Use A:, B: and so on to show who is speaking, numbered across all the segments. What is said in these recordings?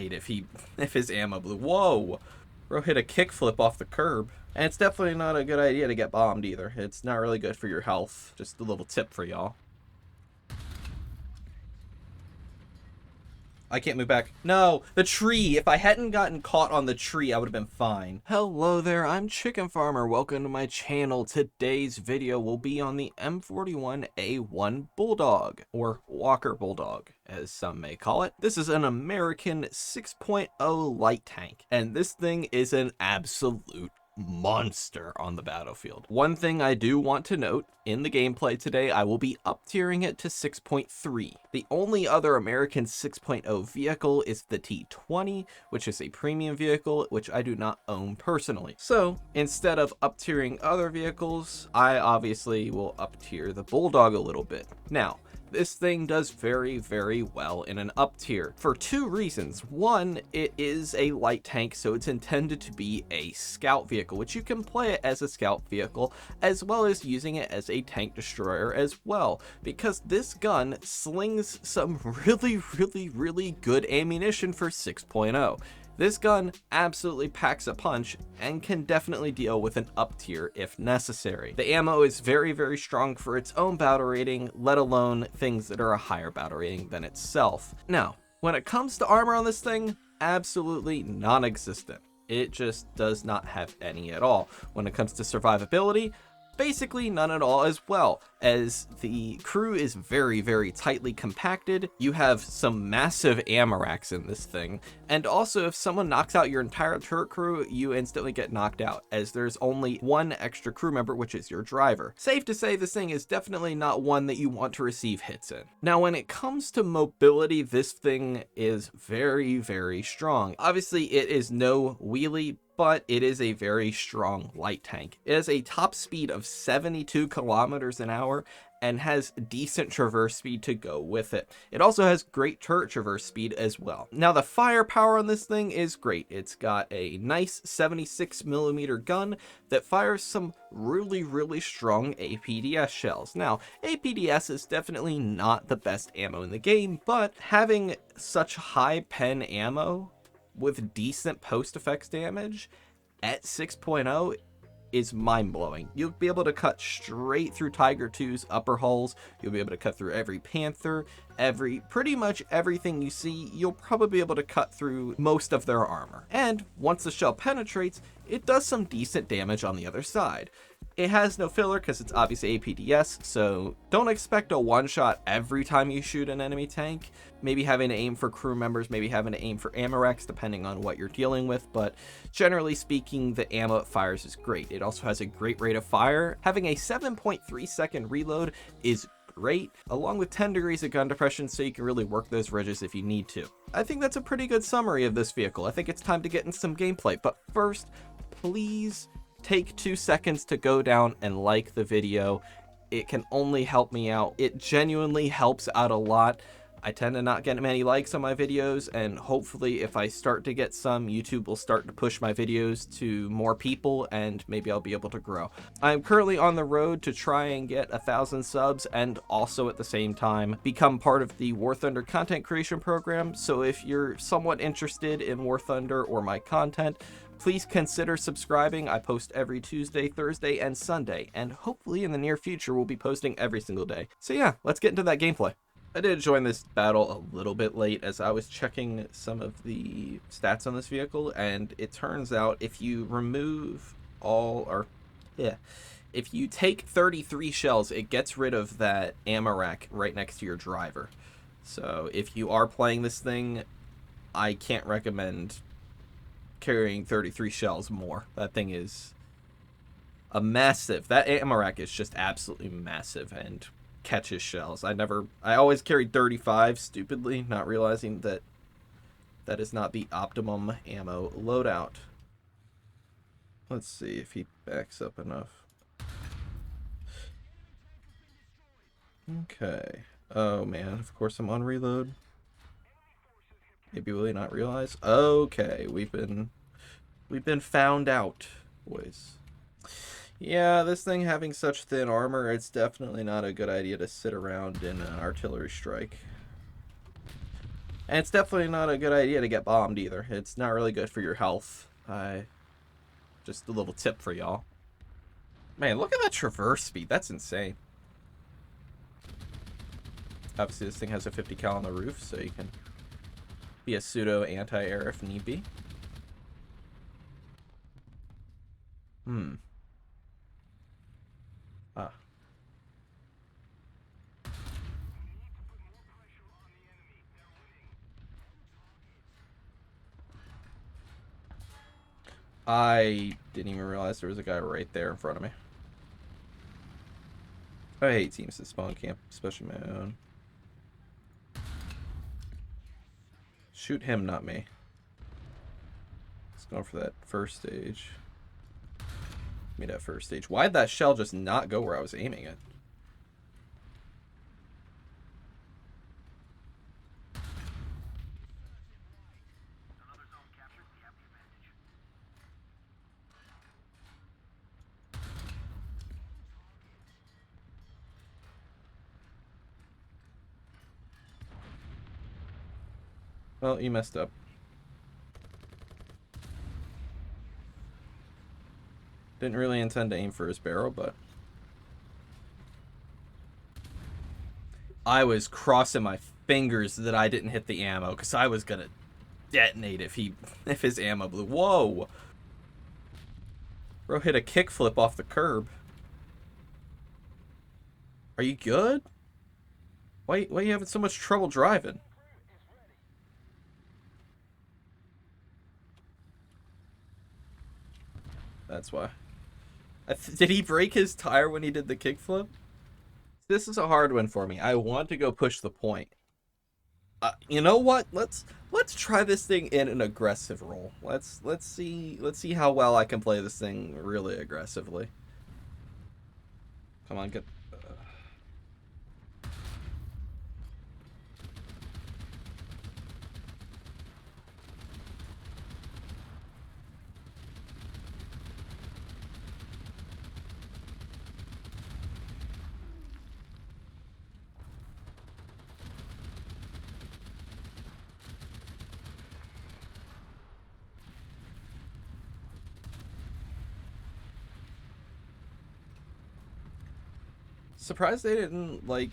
A: if his ammo blew. Whoa! Bro hit a kickflip off the curb. And it's definitely not a good idea to get bombed either. It's not really good for your health. Just a little tip for y'all. I can't move back. No, the tree. If I hadn't gotten caught on the tree, I would have been fine. Hello there, I'm Chicken Farmer. Welcome to my channel. Today's video will be on the M41A1 Bulldog, or Walker Bulldog, as some may call it. This is an American 6.0 light tank, and this thing is an absolute monster on the battlefield. One thing I do want to note, in the gameplay today, I will be up-tiering it to 6.3. The only other American 6.0 vehicle is the T20, which is a premium vehicle, which I do not own personally. So, instead of up-tiering other vehicles, I obviously will up-tier the Bulldog a little bit. Now, this thing does very, very well in an up tier for two reasons. One, it is a light tank, so it's intended to be a scout vehicle, which you can play it as a scout vehicle, as well as using it as a tank destroyer as well, because this gun slings some really good ammunition for 6.0. This gun absolutely packs a punch and can definitely deal with an up tier if necessary. The ammo is very strong for its own battle rating, let alone things that are a higher battle rating than itself. Now, when it comes to armor on this thing, absolutely non-existent. It just does not have any at all. When it comes to survivability, basically none at all as well, as the crew is very tightly compacted. You have some massive Ammoracks in this thing, and also if someone knocks out your entire turret crew, you instantly get knocked out, as there's only one extra crew member, which is your driver. Safe to say this thing is definitely not one that you want to receive hits in. Now when it comes to mobility, this thing is very strong. Obviously it is no wheelie, but it is a very strong light tank. It has a top speed of 72 kilometers an hour and has decent traverse speed to go with it. It also has great turret traverse speed as well. Now the firepower on this thing is great. It's got a nice 76mm gun that fires some really strong APDS shells. Now, APDS is definitely not the best ammo in the game, but having such high pen ammo with decent post-effects damage at 6.0 is mind-blowing. You'll be able to cut straight through Tiger II's upper hulls. You'll be able to cut through every Panther, pretty much everything you see. You'll probably be able to cut through most of their armor. And once the shell penetrates, it does some decent damage on the other side. It has no filler because it's obviously APDS, so don't expect a one-shot every time you shoot an enemy tank. Maybe having to aim for crew members, maybe having to aim for Ammoracks, depending on what you're dealing with, but generally speaking, the ammo it fires is great. It also has a great rate of fire. Having a 7.3 second reload is great, along with 10 degrees of gun depression, so you can really work those ridges if you need to. I think that's a pretty good summary of this vehicle. I think it's time to get in some gameplay, but first, please take 2 seconds to go down and like the video. It can only help me out. It genuinely helps out a lot. I tend to not get many likes on my videos, and hopefully if I start to get some, YouTube will start to push my videos to more people, and maybe I'll be able to grow. I'm currently on the road to try and get 1,000 subs, and also at the same time become part of the War Thunder content creation program. So if you're somewhat interested in War Thunder or my content, please consider subscribing. I post every Tuesday, Thursday, and Sunday, and hopefully in the near future we'll be posting every single day. So yeah, let's get into that gameplay. I did join this battle a little bit late as I was checking some of the stats on this vehicle, and it turns out if you remove if you take 33 shells, it gets rid of that Ammoracks right next to your driver. So if you are playing this thing, I can't recommend carrying 33 shells more. That thing is a massive, that Ammoracks is just absolutely massive and catches shells. I always carried 35 stupidly, not realizing that that is not the optimum ammo loadout. Let's see if he backs up enough. Okay. Oh man, of course I'm on reload. Maybe will he not realize? Okay, we've been found out, boys. Yeah, this thing having such thin armor, it's definitely not a good idea to sit around in an artillery strike. And it's definitely not a good idea to get bombed either. It's not really good for your health. Just a little tip for y'all. Man, look at that traverse speed. That's insane. Obviously, this thing has a 50 cal on the roof, so you can be a pseudo anti-air if need be. Ah. I didn't even realize there was a guy right there in front of me. I hate teams that spawn camp, especially my own. Shoot him, not me. Let's go for that first stage. Give me that first stage. Why'd that shell just not go where I was aiming it? Well, you messed up. Didn't really intend to aim for his barrel, but I was crossing my fingers that I didn't hit the ammo because I was gonna detonate if his ammo blew. Whoa! Bro hit a kickflip off the curb. Are you good? Why are you having so much trouble driving? That's why. Did he break his tire when he did the kickflip? This is a hard one for me. I want to go push the point. You know what? Let's try this thing in an aggressive role. Let's see how well I can play this thing really aggressively. Come on, get. Surprised they didn't like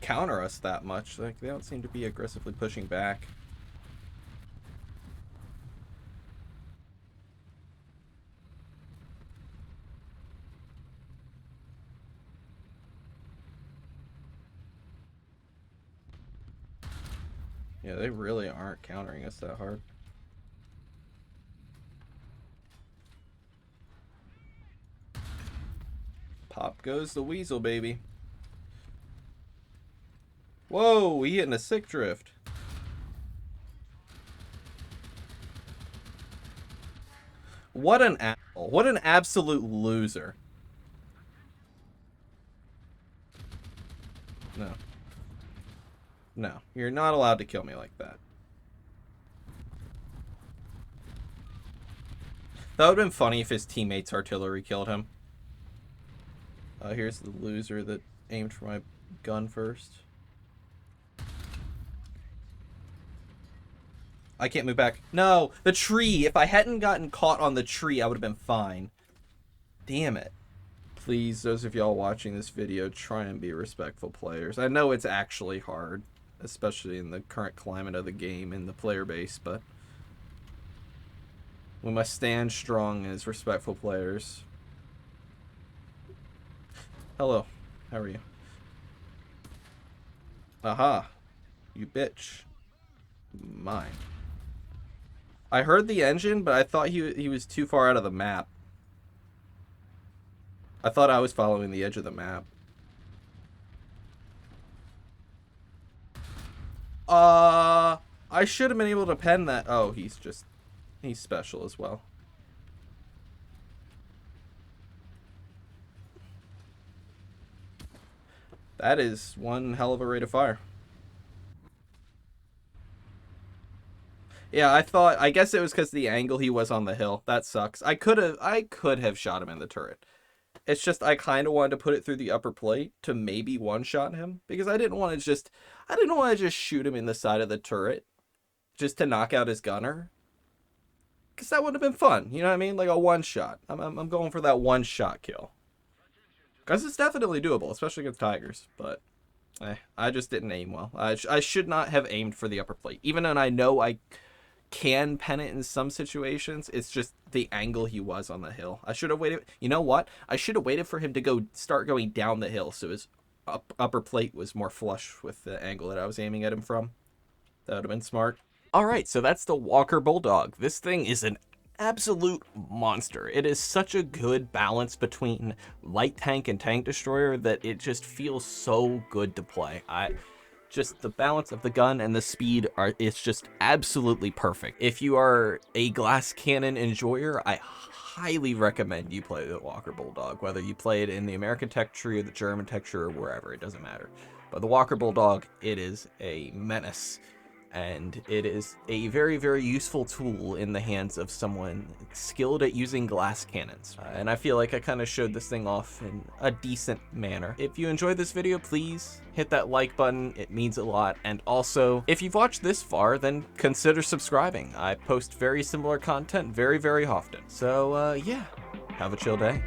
A: counter us that much. Like they don't seem to be aggressively pushing back. Yeah, they really aren't countering us that hard. Pop goes the weasel, baby. Whoa, he hitting a sick drift. What an asshole. What an absolute loser. No. No, you're not allowed to kill me like that. That would have been funny if his teammates' artillery killed him. Here's the loser that aimed for my gun first. I can't move back. No, the tree. If I hadn't gotten caught on the tree, I would have been fine. Damn it. Please, those of y'all watching this video, try and be respectful players. I know it's actually hard, especially in the current climate of the game and the player base, but we must stand strong as respectful players. Hello. How are you? Aha. You bitch. Mine. I heard the engine, but I thought he was too far out of the map. I thought I was following the edge of the map. I should have been able to pen that. Oh, he's special as well. That is one hell of a rate of fire. Yeah, I guess it was because the angle he was on the hill. That sucks. I could have shot him in the turret. It's just I kind of wanted to put it through the upper plate to maybe one-shot him because I didn't want to just shoot him in the side of the turret just to knock out his gunner. Because that would have been fun, you know what I mean? Like a one-shot. I'm going for that one-shot kill. Because it's definitely doable, especially against tigers. But I just didn't aim well. I should not have aimed for the upper plate. Even though I know I can pen it in some situations, it's just the angle he was on the hill. I should have waited. You know what? I should have waited for him to start going down the hill so his upper plate was more flush with the angle that I was aiming at him from. That would have been smart. All right, so that's the Walker Bulldog. This thing is an absolute monster. It is such a good balance between light tank and tank destroyer that it just feels so good to play. Just the balance of the gun and the speed it's just absolutely perfect. If you are a glass cannon enjoyer, I highly recommend you play the Walker Bulldog, whether you play it in the American tech tree or the German tech tree or wherever, it doesn't matter. But the Walker Bulldog, it is a menace. And it is a very, very useful tool in the hands of someone skilled at using glass cannons. And I feel like I kind of showed this thing off in a decent manner. If you enjoyed this video, please hit that like button. It means a lot. And also, if you've watched this far, then consider subscribing. I post very similar content very, very often. So yeah, have a chill day.